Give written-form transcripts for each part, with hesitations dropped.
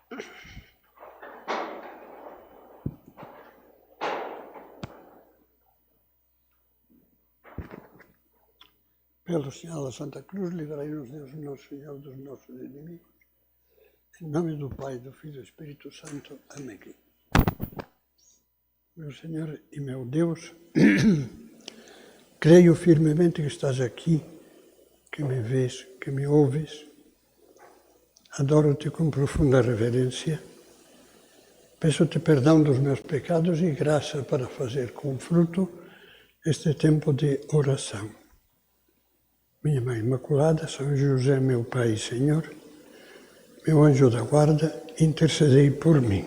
Pelo sinal da Santa Cruz, livrai-nos Deus nosso Senhor dos nossos inimigos. Em nome do Pai, do Filho e do Espírito Santo. Amém. Meu Senhor e meu Deus, creio firmemente que estás aqui, que me vês, que me ouves. Adoro-te com profunda reverência. Peço-te perdão dos meus pecados e graça para fazer com fruto este tempo de oração. Minha Mãe Imaculada, São José, meu Pai e Senhor, meu anjo da guarda, intercedei por mim.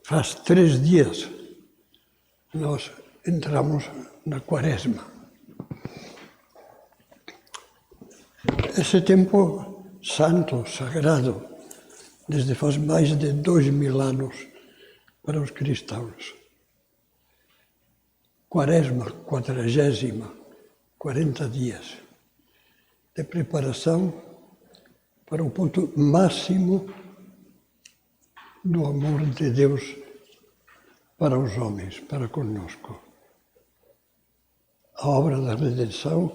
Faz 3 dias nós entramos na Quaresma. Esse tempo santo, sagrado, desde faz mais de 2000 anos para os cristãos. Quaresma, 40ª, 40 dias de preparação para o ponto máximo do amor de Deus para os homens, para conosco. A obra da redenção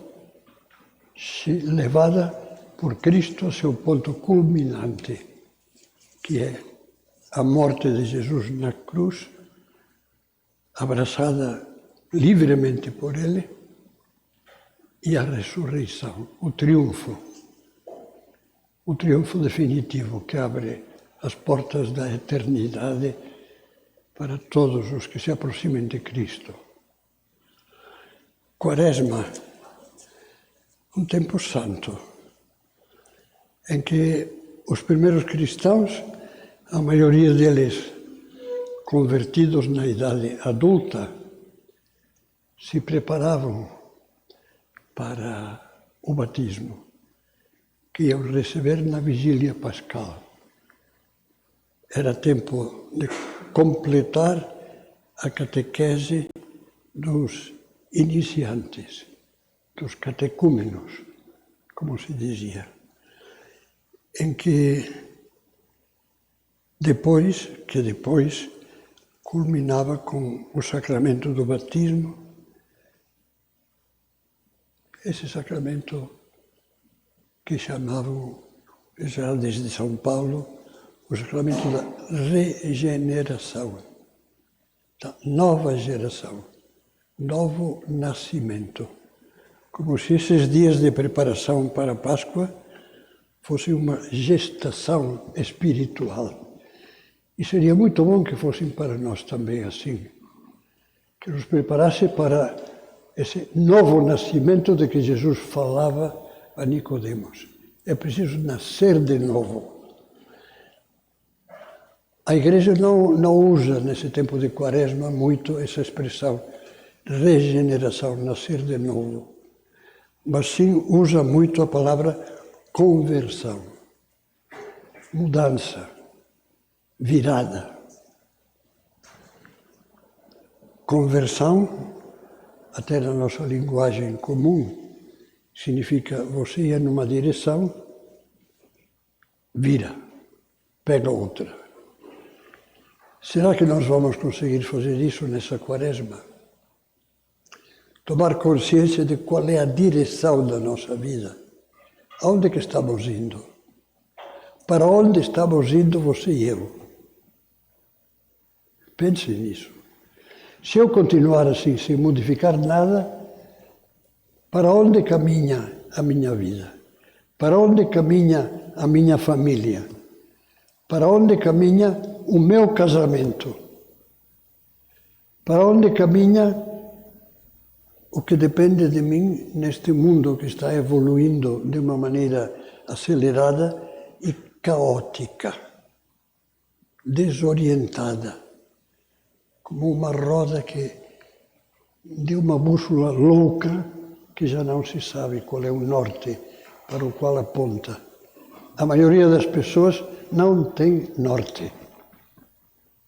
levada por Cristo a seu ponto culminante, que é a morte de Jesus na cruz, abraçada livremente por Ele, e a ressurreição, o triunfo definitivo que abre as portas da eternidade para todos os que se aproximem de Cristo. Quaresma, um tempo santo, em que os primeiros cristãos, a maioria deles convertidos na idade adulta, se preparavam para o batismo, que iam receber na vigília pascal. Era tempo de completar a catequese dos iniciantes, dos catecúmenos, como se dizia, em que depois culminava com o sacramento do batismo, esse sacramento que chamavam, já desde São Paulo, o sacramento da regeneração, da nova geração, novo nascimento. Como se esses dias de preparação para a Páscoa fossem uma gestação espiritual. E seria muito bom que fossem para nós também assim, que nos preparasse para esse novo nascimento de que Jesus falava a Nicodemos. É preciso nascer de novo. A Igreja não usa, nesse tempo de Quaresma, muito essa expressão regeneração, nascer de novo. Mas sim usa muito a palavra conversão, mudança, virada. Conversão, até na nossa linguagem comum, significa você ia numa direção, vira, pega outra. Será que nós vamos conseguir fazer isso nessa Quaresma? Tomar consciência de qual é a direção da nossa vida. Aonde que estamos indo? Para onde estamos indo você e eu? Pense nisso. Se eu continuar assim, sem modificar nada, para onde caminha a minha vida? Para onde caminha a minha família? Para onde caminha o meu casamento? Para onde caminha o que depende de mim neste mundo que está evoluindo de uma maneira acelerada e caótica, desorientada, como uma roda que deu uma bússola louca que já não se sabe qual é o norte para o qual aponta. A maioria das pessoas não tem norte.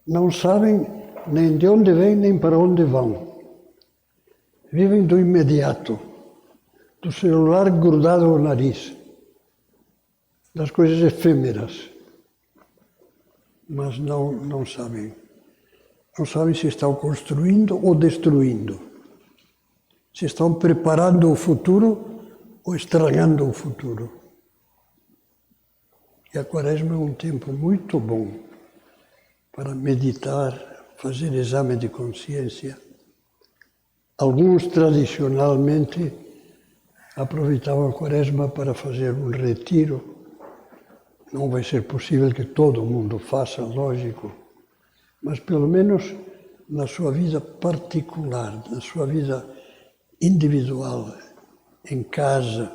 Não sabem nem de onde vêm nem para onde vão. Vivem do imediato, do celular grudado ao nariz, das coisas efêmeras, mas não sabem. Não sabem se estão construindo ou destruindo, se estão preparando o futuro ou estragando o futuro. E a Quaresma é um tempo muito bom para meditar, fazer exame de consciência. Alguns, tradicionalmente, aproveitavam a Quaresma para fazer um retiro. Não vai ser possível que todo mundo faça, lógico, mas pelo menos na sua vida particular, na sua vida individual, em casa,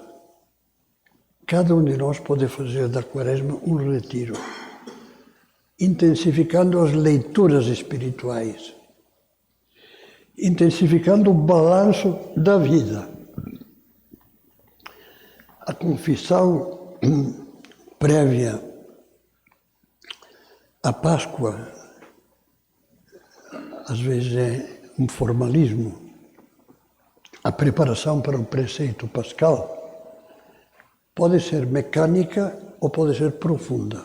cada um de nós pode fazer da Quaresma um retiro, intensificando as leituras espirituais, intensificando o balanço da vida. A confissão prévia à Páscoa, às vezes é um formalismo. A preparação para o preceito pascal pode ser mecânica ou pode ser profunda.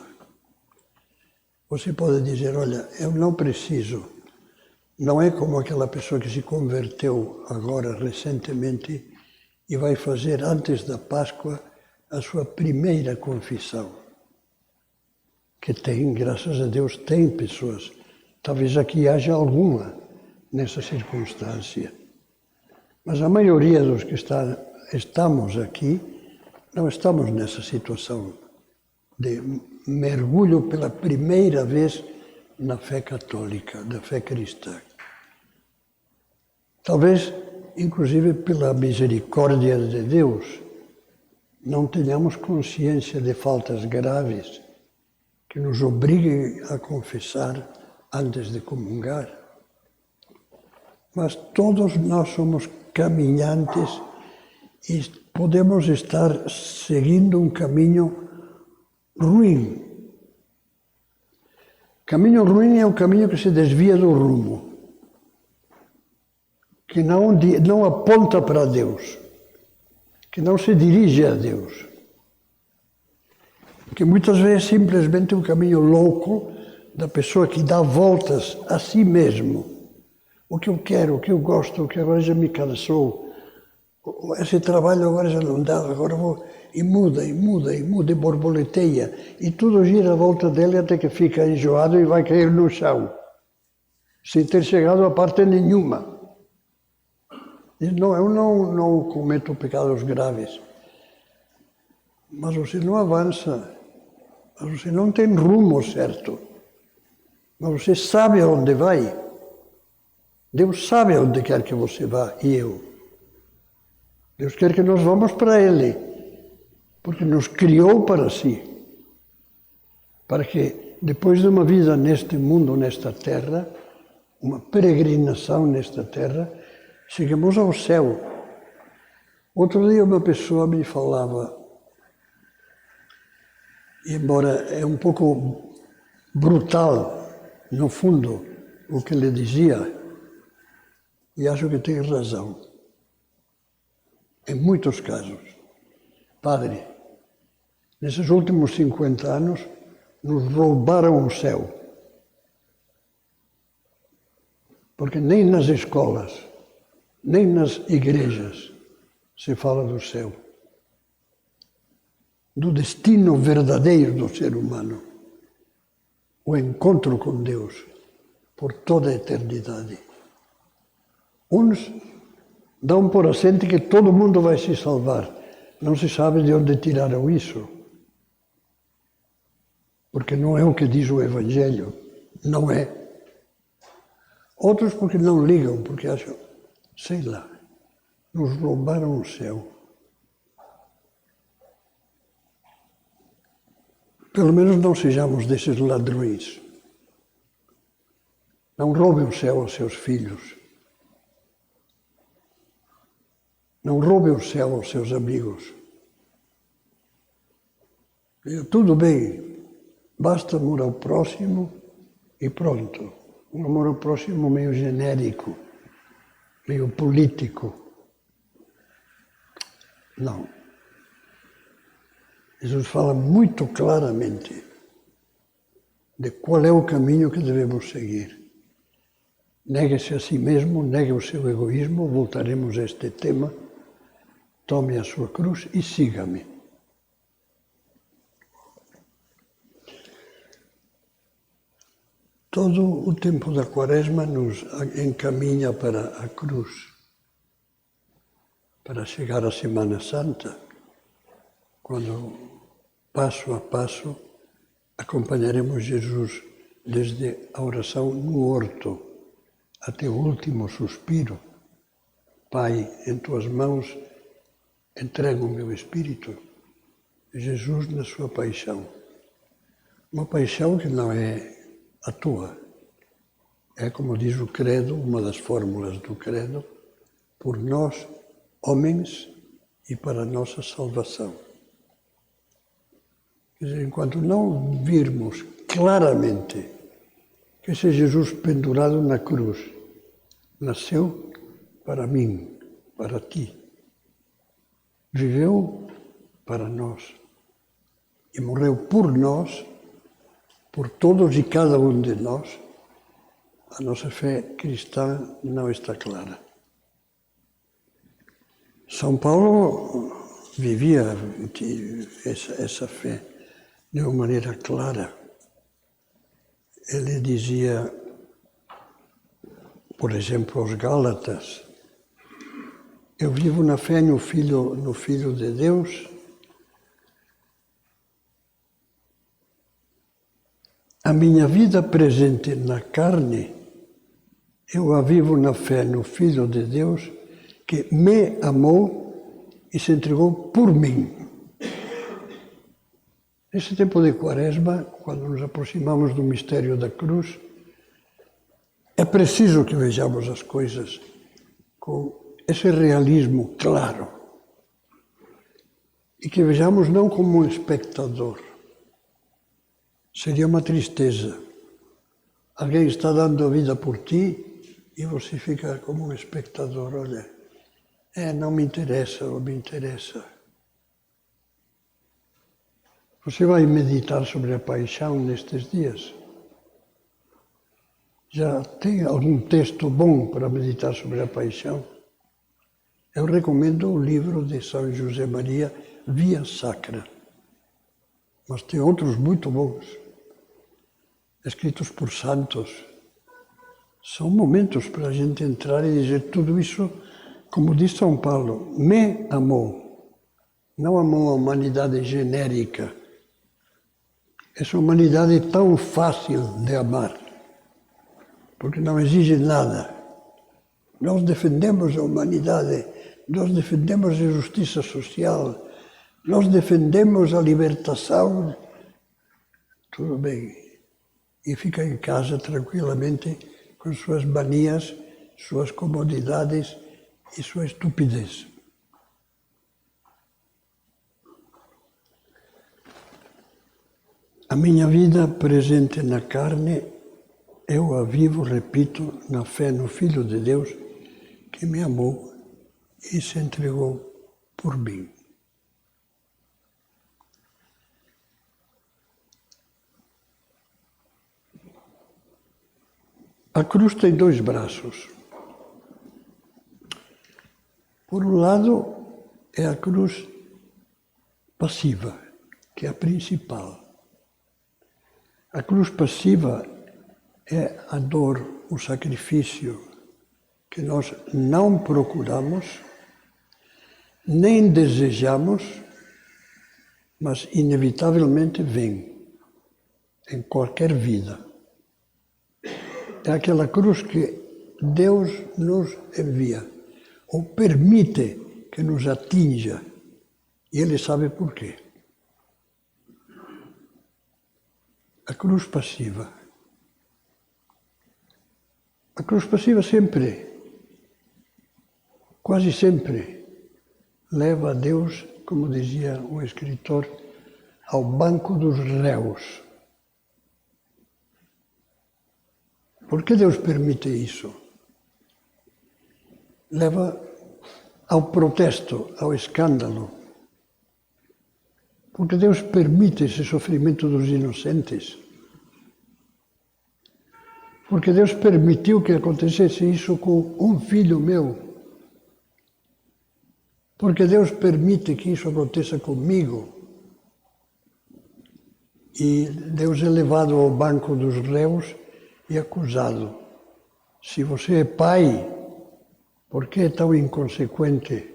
Você pode dizer, olha, eu não preciso. Não é como aquela pessoa que se converteu agora recentemente e vai fazer antes da Páscoa a sua primeira confissão. Que tem, graças a Deus, tem pessoas. Talvez aqui haja alguma nessa circunstância. Mas a maioria dos que estamos aqui não estamos nessa situação de mergulho pela primeira vez na fé católica, da fé cristã. Talvez, inclusive pela misericórdia de Deus, não tenhamos consciência de faltas graves que nos obriguem a confessar antes de comungar. Mas todos nós somos caminhantes e podemos estar seguindo um caminho ruim. Caminho ruim é o caminho que se desvia do rumo, que não aponta para Deus, que não se dirige a Deus, que muitas vezes é simplesmente um caminho louco da pessoa que dá voltas a si mesmo. O que eu quero, o que eu gosto, o que agora já me cansou, esse trabalho agora já não dá, agora vou... E muda, e borboleteia. E tudo gira à volta dele até que fica enjoado e vai cair no chão, sem ter chegado a parte nenhuma. Diz, não, eu não cometo pecados graves. Mas você não avança, mas você não tem rumo certo. Mas você sabe aonde vai. Deus sabe aonde quer que você vá, e eu. Deus quer que nós vamos para Ele. Porque nos criou para si, para que depois de uma vida neste mundo, nesta terra, uma peregrinação nesta terra, chegamos ao céu. Outro dia uma pessoa me falava, embora é um pouco brutal, no fundo, o que ele dizia, e acho que tem razão, em muitos casos. Padre, nesses últimos 50 anos, nos roubaram o céu. Porque nem nas escolas, nem nas igrejas se fala do céu. Do destino verdadeiro do ser humano. O encontro com Deus por toda a eternidade. Uns dão por assente que todo mundo vai se salvar. Não se sabe de onde tiraram isso. Porque não é o que diz o Evangelho. Não é. Outros porque não ligam, porque acham, sei lá, nos roubaram o céu. Pelo menos não sejamos desses ladrões. Não roubem o céu aos seus filhos. Não roubem o céu aos seus amigos. Tudo bem, basta amor ao próximo e pronto. Um amor ao próximo meio genérico, meio político. Não. Jesus fala muito claramente de qual é o caminho que devemos seguir. Negue-se a si mesmo, negue o seu egoísmo, voltaremos a este tema, tome a sua cruz e siga-me. Todo o tempo da Quaresma nos encaminha para a cruz, para chegar à Semana Santa, quando, passo a passo, acompanharemos Jesus desde a oração no horto até o último suspiro. Pai, em tuas mãos entrego o meu espírito. Jesus na sua paixão. Uma paixão que não é à toa. É, como diz o credo, uma das fórmulas do credo, por nós, homens, e para a nossa salvação. Quer dizer, enquanto não virmos claramente que esse Jesus pendurado na cruz nasceu para mim, para ti, viveu para nós e morreu por nós, por todos e cada um de nós, a nossa fé cristã não está clara. São Paulo vivia essa fé de uma maneira clara. Ele dizia, por exemplo, aos Gálatas, eu vivo na fé no Filho de Deus. A minha vida presente na carne, eu a vivo na fé no Filho de Deus que me amou e se entregou por mim. Nesse tempo de Quaresma, quando nos aproximamos do mistério da cruz, é preciso que vejamos as coisas com esse realismo claro e que vejamos não como um espectador. Seria uma tristeza. Alguém está dando a vida por ti e você fica como um espectador, olha, não me interessa ou me interessa. Você vai meditar sobre a paixão nestes dias? Já tem algum texto bom para meditar sobre a paixão? Eu recomendo o livro de São José Maria, Via Sacra. Mas tem outros muito bons, escritos por santos. São momentos para a gente entrar e dizer tudo isso, como diz São Paulo, me amou. Não amou a humanidade genérica. Essa humanidade tão fácil de amar, porque não exige nada. Nós defendemos a humanidade, nós defendemos a justiça social, nós defendemos a libertação. Tudo bem. E fica em casa tranquilamente com suas manias, suas comodidades e sua estupidez. A minha vida presente na carne, eu a vivo, repito, na fé no Filho de Deus, que me amou e se entregou por mim. A cruz tem dois braços. Por um lado, é a cruz passiva, que é a principal. A cruz passiva é a dor, o sacrifício que nós não procuramos, nem desejamos, mas inevitavelmente vem em qualquer vida. É aquela cruz que Deus nos envia. ou permite que nos atinja, e Ele sabe por quê. A cruz passiva. A cruz passiva sempre, quase sempre, leva a Deus, como dizia o escritor, ao banco dos réus. Por que Deus permite isso? Leva ao protesto, ao escândalo. Porque Deus permite esse sofrimento dos inocentes. Porque Deus permitiu que acontecesse isso com um filho meu. Porque Deus permite que isso aconteça comigo. E Deus é levado ao banco dos réus e acusado. Se você é pai, por que é tão inconsequente?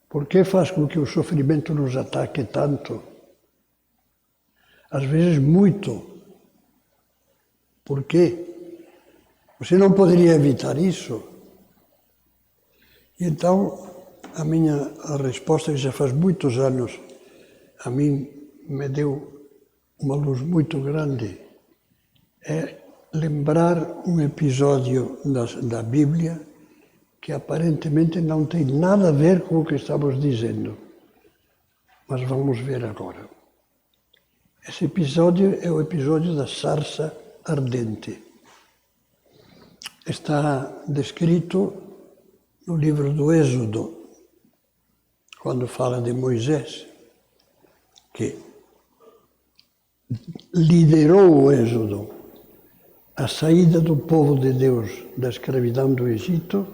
Por que faz com que o sofrimento nos ataque tanto? Às vezes muito. Por quê? Você não poderia evitar isso? E então, a resposta, que já faz muitos anos, a mim me deu uma luz muito grande, é lembrar um episódio da Bíblia que aparentemente não tem nada a ver com o que estamos dizendo. Mas vamos ver agora. Esse episódio é o episódio da sarça ardente. Está descrito no livro do Êxodo, quando fala de Moisés, que liderou o Êxodo, a saída do povo de Deus da escravidão do Egito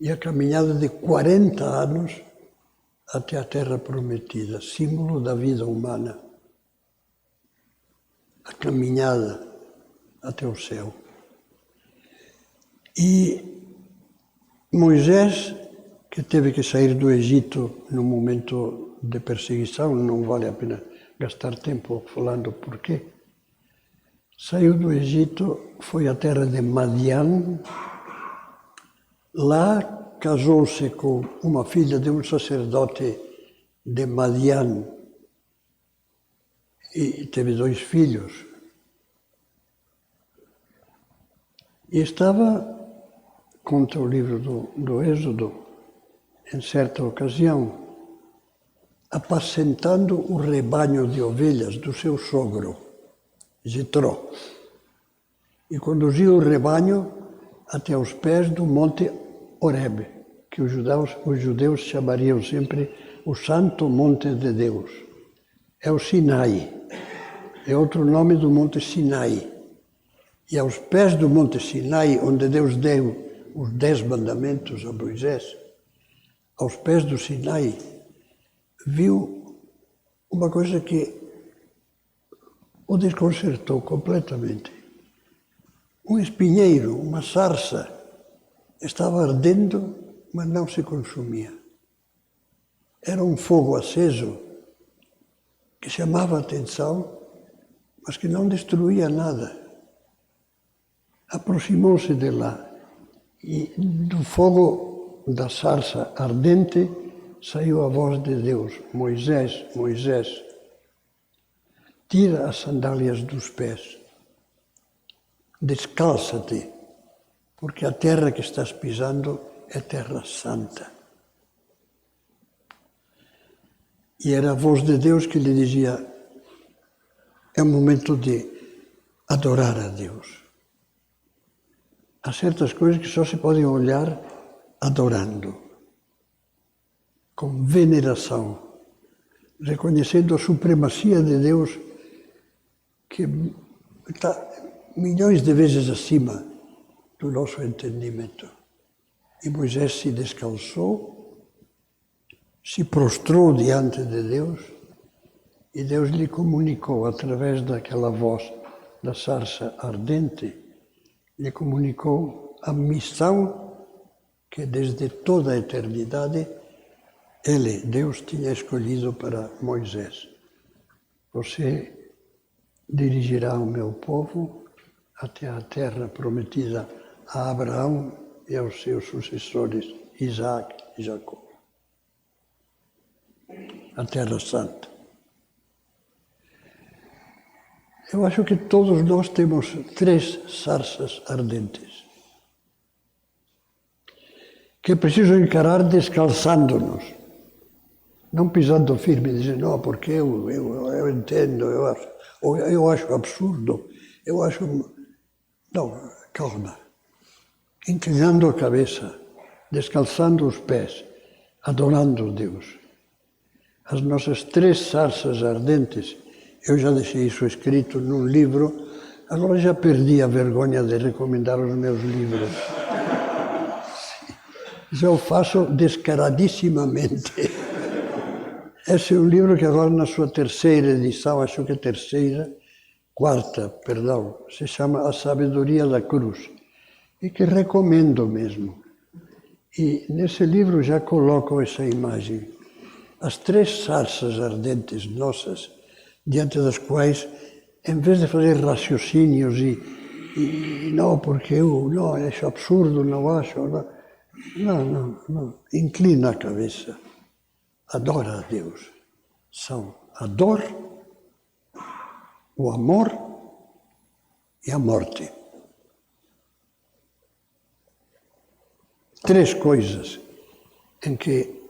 e a caminhada de 40 anos até a Terra Prometida, símbolo da vida humana. A caminhada até o céu. E Moisés, que teve que sair do Egito num momento de perseguição, não vale a pena gastar tempo falando por quê. Saiu do Egito, foi à terra de Madian. Lá casou-se com uma filha de um sacerdote de Madian e teve 2 filhos. E estava, conta o livro do Êxodo, em certa ocasião, apacentando o rebanho de ovelhas do seu sogro, Jetró, e conduziu o rebanho até os pés do monte Horebe, que os judeus chamariam sempre o Santo Monte de Deus. É o Sinai, é outro nome do Monte Sinai. E aos pés do Monte Sinai, onde Deus deu os 10 mandamentos a Moisés, aos pés do Sinai, viu uma coisa que o desconcertou completamente. Um espinheiro, uma sarça, estava ardendo, mas não se consumia. Era um fogo aceso que chamava a atenção, mas que não destruía nada. Aproximou-se de lá e do fogo da sarça ardente saiu a voz de Deus: Moisés, Moisés, tira as sandálias dos pés, descalça-te, porque a terra que estás pisando é terra santa. E era a voz de Deus que lhe dizia: é o momento de adorar a Deus. Há certas coisas que só se podem olhar adorando, com veneração, reconhecendo a supremacia de Deus, que está milhões de vezes acima do nosso entendimento. E Moisés se descalçou, se prostrou diante de Deus, e Deus lhe comunicou, através daquela voz da sarça ardente, lhe comunicou a missão que desde toda a eternidade Ele, Deus, tinha escolhido para Moisés. Você dirigirá o meu povo até a terra prometida a Abraão, e aos seus sucessores, Isaac e Jacó. A Terra Santa. Eu acho que todos nós temos 3 sarças ardentes que é preciso encarar descalçando-nos, não pisando firme e dizendo, não, porque eu entendo, eu acho absurdo, eu acho... Não, calma. Inclinando a cabeça, descalçando os pés, adorando Deus. As nossas 3 sarças ardentes, eu já deixei isso escrito num livro, agora já perdi a vergonha de recomendar os meus livros. Já o faço descaradissimamente. Esse é um livro que agora na sua 3ª edição, acho que é 4ª, perdão, se chama A Sabedoria da Cruz, e que recomendo mesmo. E nesse livro já coloco essa imagem. As 3 sarças ardentes nossas, diante das quais, em vez de fazer raciocínios e não, porque eu não, acho absurdo, não acho, não, inclina a cabeça, adora a Deus. São a dor, o amor e a morte. 3 coisas em que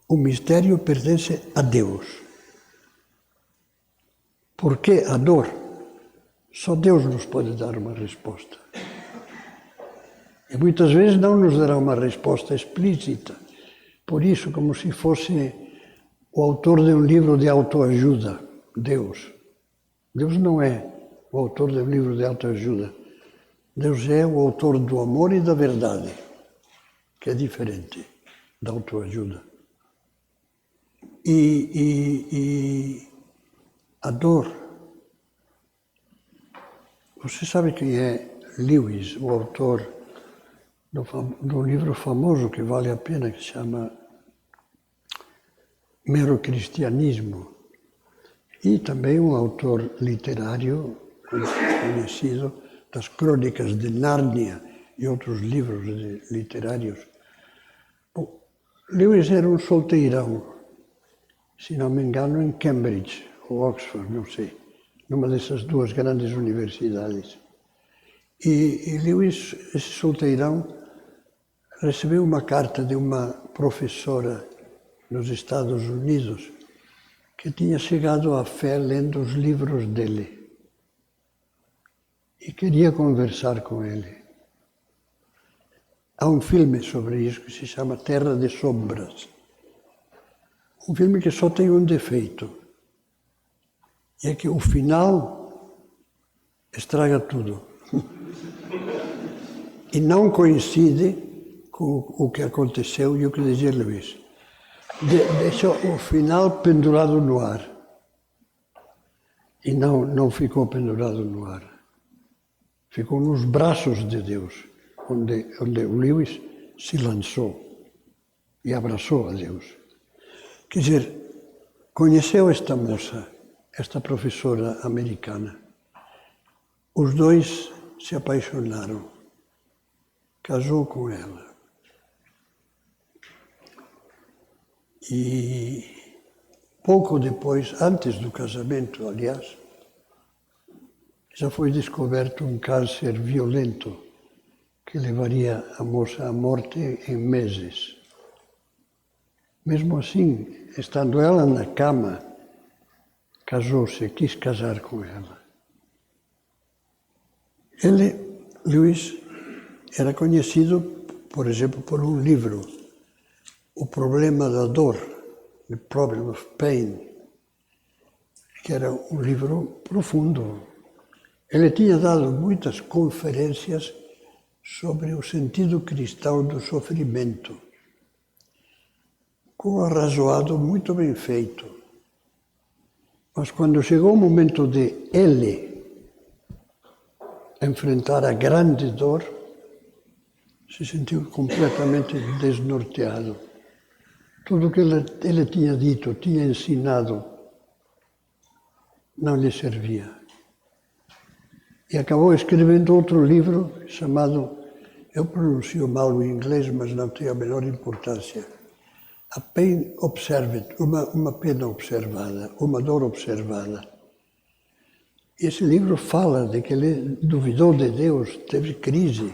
o mistério pertence a Deus. Por que a dor? Só Deus nos pode dar uma resposta. E muitas vezes não nos dará uma resposta explícita. Por isso, como se fosse o autor de um livro de autoajuda, Deus. Deus não é o autor de um livro de autoajuda. Deus é o autor do amor e da verdade, que é diferente da autoajuda. E a dor. Você sabe quem é Lewis, o autor de um livro famoso que vale a pena, que se chama Mero Cristianismo. E também um autor literário conhecido das Crônicas de Nárnia e outros livros literários. Bom, Lewis era um solteirão, se não me engano, em Cambridge ou Oxford, não sei, numa dessas 2 grandes universidades. E Lewis, esse solteirão, recebeu uma carta de uma professora nos Estados Unidos que tinha chegado à fé lendo os livros dele e queria conversar com ele. Há um filme sobre isso que se chama Terra de Sombras. Um filme que só tem um defeito. E é que o final estraga tudo. E não coincide com o que aconteceu e o que dizia Lewis. Deixou o final pendurado no ar. E não ficou pendurado no ar. Ficou nos braços de Deus, onde o Lewis se lançou e abraçou a Deus. Quer dizer, conheceu esta moça, esta professora americana. Os 2 se apaixonaram. Casou com ela. E pouco depois, antes do casamento, aliás, já foi descoberto um câncer violento que levaria a moça à morte em meses. Mesmo assim, estando ela na cama, casou-se, quis casar com ela. Lewis, era conhecido, por exemplo, por um livro, O Problema da Dor, The Problem of Pain, que era um livro profundo. Ele tinha dado muitas conferências sobre o sentido cristão do sofrimento, com um arrazoado muito bem feito. Mas quando chegou o momento de ele enfrentar a grande dor, se sentiu completamente desnorteado. Tudo o que ele tinha dito, tinha ensinado, não lhe servia. E acabou escrevendo outro livro chamado Eu pronuncio mal o inglês, mas não tem a menor importância. A pain observed, uma pena observada, uma dor observada. Esse livro fala de que ele duvidou de Deus, teve crise,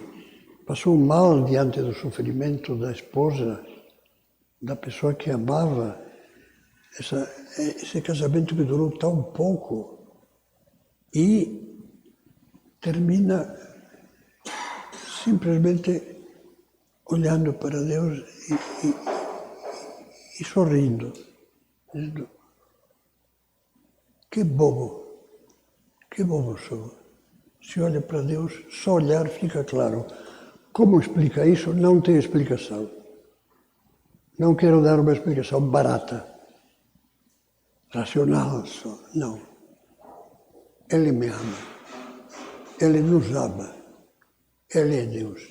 passou mal diante do sofrimento da esposa, da pessoa que amava. Esse casamento que durou tão pouco e termina simplesmente olhando para Deus e sorrindo, dizendo: que bobo sou. Se olha para Deus, só olhar fica claro. Como explica isso? Não tem explicação. Não quero dar uma explicação barata, racional só. Não. Ele me ama. Ele nos ama. Ele é Deus.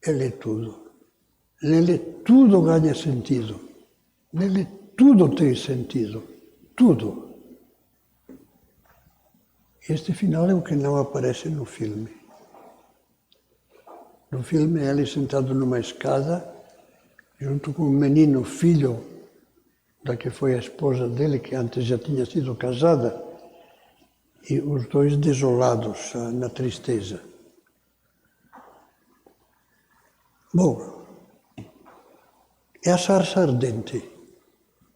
Ele é tudo. Nele tudo ganha sentido. Nele tudo tem sentido. Tudo. Este final é o que não aparece no filme. No filme, ele sentado numa escada, junto com um menino, filho da que foi a esposa dele, que antes já tinha sido casada, e os dois desolados na tristeza. Bom, é a sarça ardente.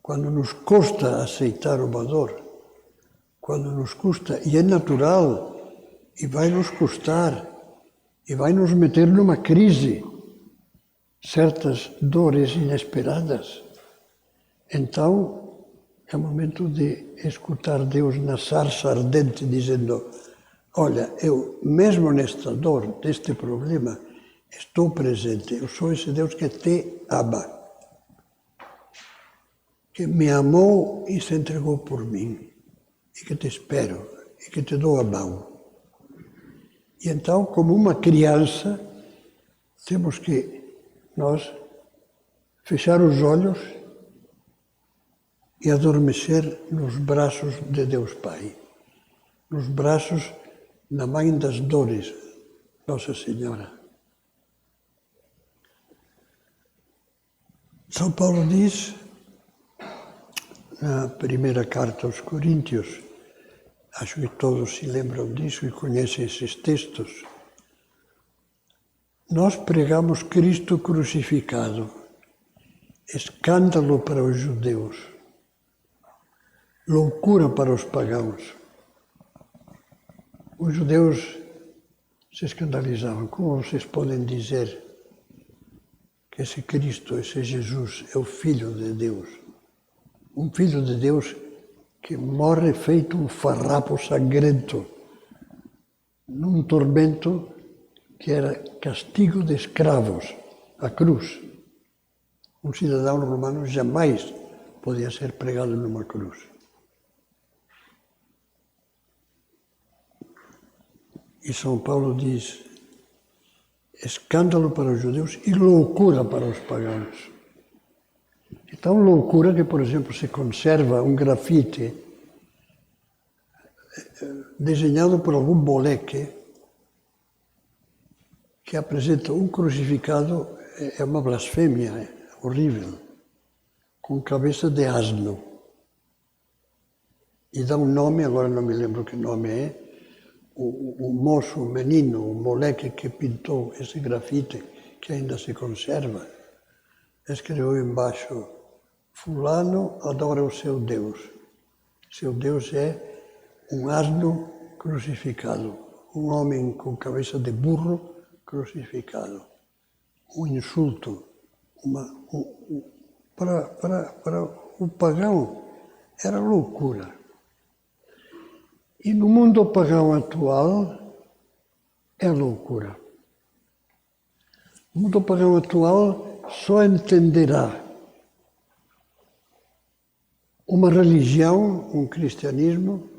Quando nos custa aceitar uma dor, quando nos custa, e é natural, e vai nos custar, e vai nos meter numa crise, certas dores inesperadas. Então, é o momento de escutar Deus na sarça ardente, dizendo: olha, eu, mesmo nesta dor, neste problema, estou presente. Eu sou esse Deus que te ama, que me amou e se entregou por mim, e que te espero, e que te dou a mão. E então, como uma criança, temos que nós fechar os olhos e adormecer nos braços de Deus Pai, nos braços da Mãe das Dores, Nossa Senhora. São Paulo diz, na primeira carta aos Coríntios, acho que todos se lembram disso e conhecem esses textos, nós pregamos Cristo crucificado, escândalo para os judeus, loucura para os pagãos. Os judeus se escandalizavam. Como vocês podem dizer que esse Cristo, esse Jesus, é o Filho de Deus? Um Filho de Deus que morre feito um farrapo sangrento, num tormento que era castigo de escravos, a cruz. Um cidadão romano jamais podia ser pregado numa cruz. E São Paulo diz: escândalo para os judeus e loucura para os pagãos. Então, loucura que, por exemplo, se conserva um grafite desenhado por algum moleque que apresenta um crucificado, é uma blasfêmia, é horrível, com cabeça de asno. E dá um nome, agora não me lembro que nome é, o moço, o menino, o moleque que pintou esse grafite, que ainda se conserva, escreveu embaixo: fulano adora o seu Deus. Seu Deus é um asno crucificado, um homem com cabeça de burro crucificado. Um insulto. Para o pagão era loucura. E no mundo pagão atual é loucura. O mundo pagão atual só entenderá uma religião, um cristianismo,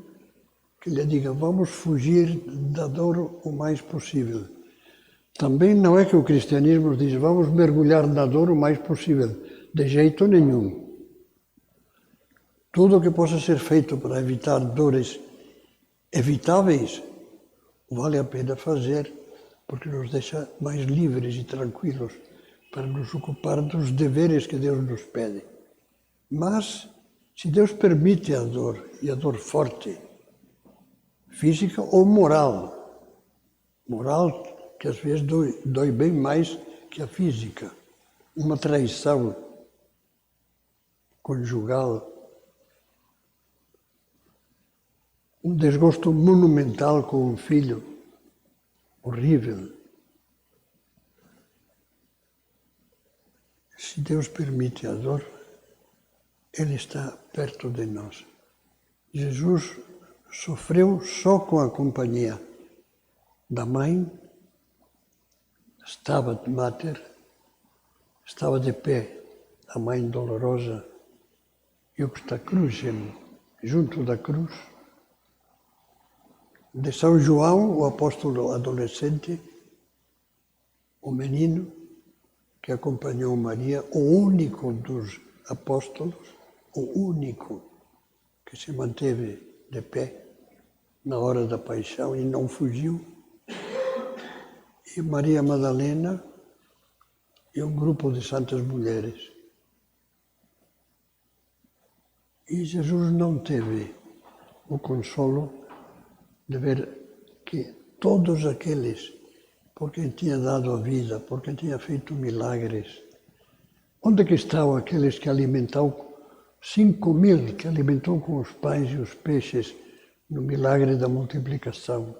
que lhe diga: vamos fugir da dor o mais possível. Também não é que o cristianismo diz: vamos mergulhar na dor o mais possível. De jeito nenhum. Tudo que possa ser feito para evitar dores evitáveis, vale a pena fazer, porque nos deixa mais livres e tranquilos para nos ocupar dos deveres que Deus nos pede. Mas, se Deus permite a dor, e a dor forte, física ou moral que às vezes dói bem mais que a física, uma traição conjugal, um desgosto monumental com um filho, horrível. Se Deus permite a dor, Ele está perto de nós. Jesus sofreu só com a companhia da mãe, Stabat Mater, estava de pé a mãe dolorosa, Iuxta Crucem, junto da cruz, de São João, o apóstolo adolescente, o menino que acompanhou Maria, o único dos apóstolos, o único que se manteve de pé na hora da paixão e não fugiu, e Maria Madalena e um grupo de santas mulheres. E Jesus não teve o consolo de ver que todos aqueles por quem tinha dado a vida, por quem tinha feito milagres, onde que estavam aqueles que alimentaram 5.000, que alimentou com os pães e os peixes no milagre da multiplicação?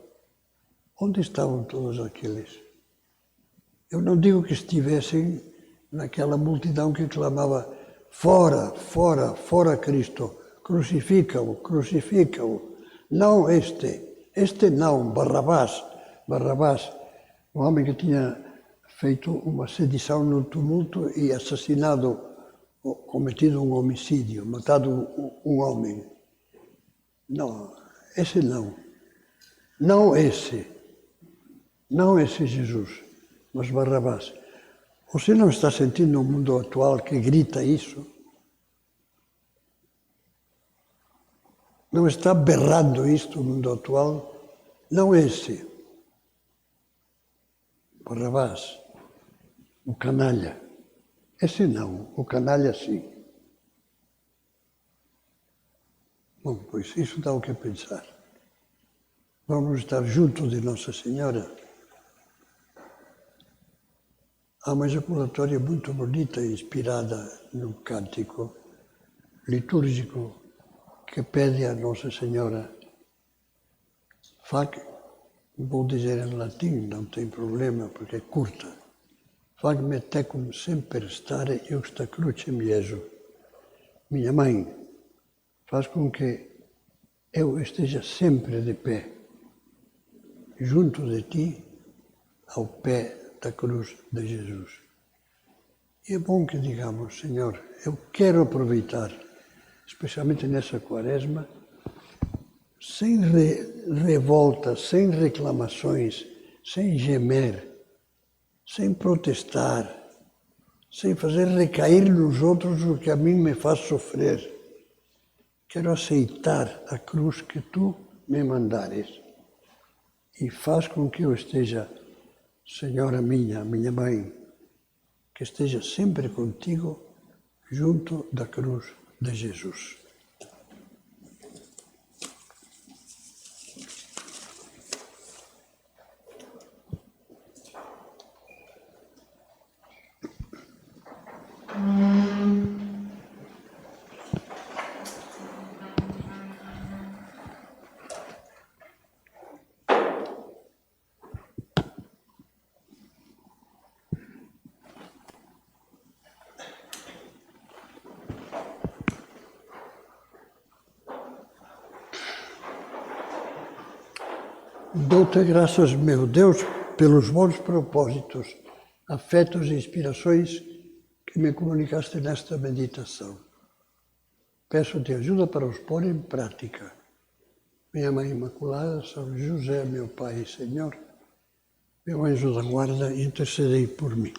Onde estavam todos aqueles? Eu não digo que estivessem naquela multidão que clamava: fora, fora, fora Cristo, crucifica-o, crucifica-o. Não este não, Barrabás, o homem que tinha feito uma sedição no tumulto e assassinado, cometido um homicídio, matado um homem. Não, esse não. Não esse Jesus, mas Barrabás. Você não está sentindo um mundo atual que grita isso? Não está berrando isto o mundo atual? Não esse. Barrabás, o canalha. Esse não, o canalha sim. Bom, pois isso dá o que pensar. Vamos estar junto de Nossa Senhora. Há uma ejaculatória muito bonita, inspirada num cântico litúrgico que pede a Nossa Senhora: fac, vou dizer em latim, não tem problema, porque é curta. Fac me tecum semper stare iuxta crucem Iesu. Minha mãe, faz com que eu esteja sempre de pé, junto de ti, ao pé da cruz de Jesus. E é bom que digamos: Senhor, eu quero aproveitar, especialmente nessa quaresma, sem revolta, sem reclamações, sem gemer, sem protestar, sem fazer recair nos outros o que a mim me faz sofrer. Quero aceitar a cruz que tu me mandares e faz com que eu esteja, Senhora minha mãe, que esteja sempre contigo junto da cruz de Jesus. Dou-te graças, meu Deus, pelos bons propósitos, afetos e inspirações que me comunicaste nesta meditação. Peço-te ajuda para os pôr em prática. Minha Mãe Imaculada, São José, meu Pai e Senhor, meu anjo da guarda, intercedei por mim.